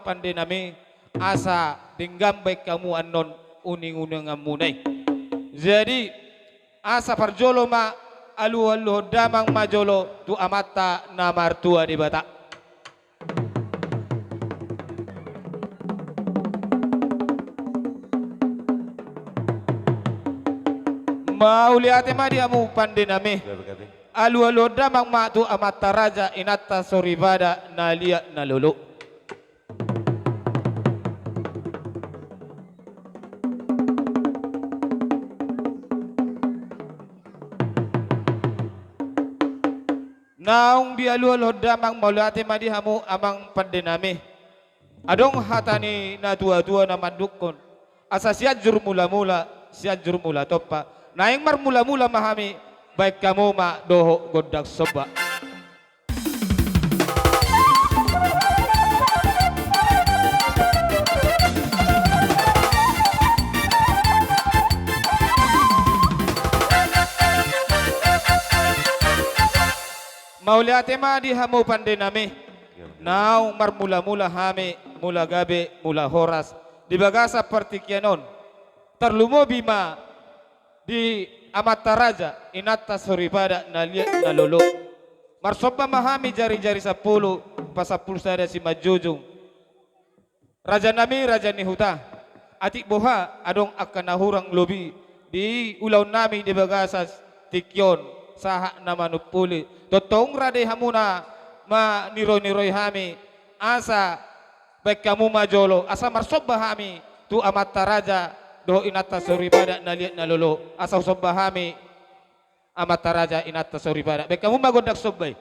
pandai nami asa dinggam baik kamu anon uning-unang amunay. Jadi asa parjolo ma alu-alu damang majolo tu amata na martua di bata. Mauliate ma diamu pandai nami alu-alu damang ma tu amata raja inata soribada na liya na lulu. Naung bialual damang maulati madihamu amang pandenami. Adong hatani na tua-tua na mandukon. Asa siya jur mula-mula, siya jur mula topa. Naing mar mula-mula mahami, baik kamu ma doho godak soba. Mauliate ma di hamu pandai nami. Naung mar mula-mula hami, mula gabe, mula horas. Di bagasa partikianon. Terlumo bima di amata raja inata soribada na liat na lolo. Marsoba mahami jari-jari 10 pasapul sada si majujung. Raja nami raja ni huta. Atik boha adong akan nahurang lobi di ulau nami di bagasa tikyon saha na manupuli. Totong rade hamuna ma niroy-niroy hami asa baik kamu majolo asa marsoba hami tu amata raja do inata soribada na liat na lolo asa soba hami amata raja inata soribada baik kamu magodak sobbay.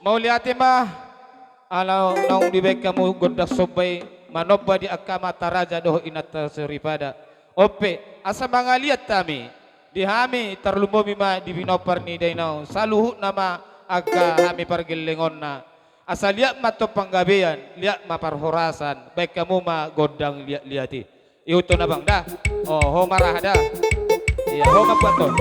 Mauliate ma alaw naung dibek kamu godak sobay manobba di akama taraja doh inata seripada ope asa mangaliat tami di hami terlumomi ma di binopar ni dainaw saluhu nama aga hami pargilingon na asa liat mato panggabean liat ma parhorasan baik kamu ma godang liati iuto na bang dah oh ho marah dah iya ho mabuaton.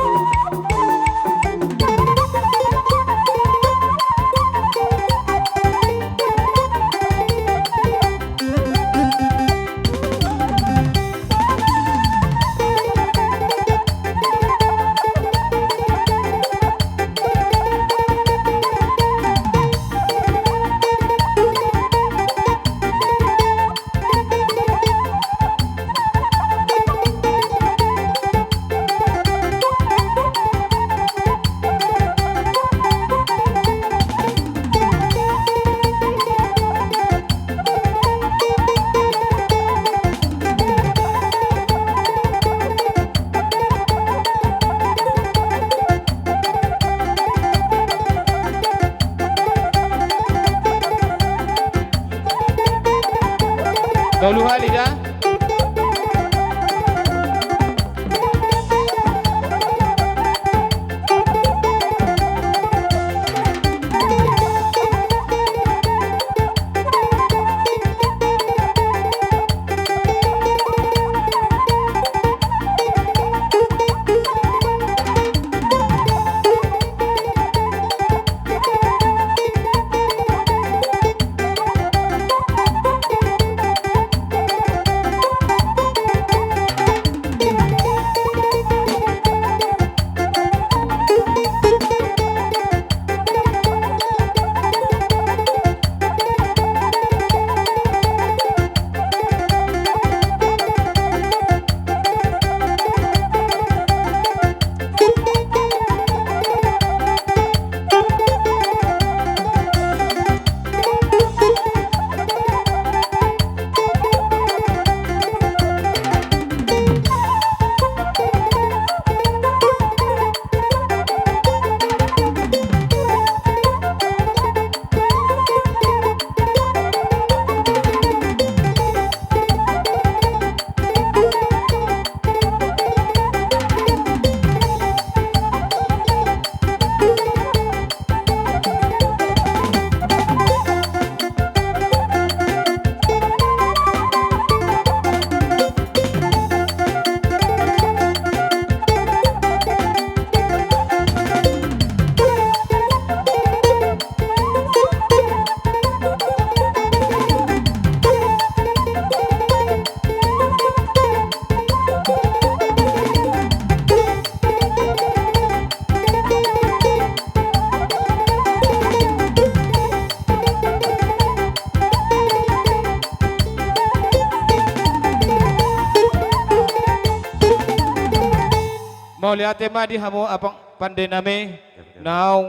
Dulu halida Mauli ate ma di hamu apang pandai nami. Now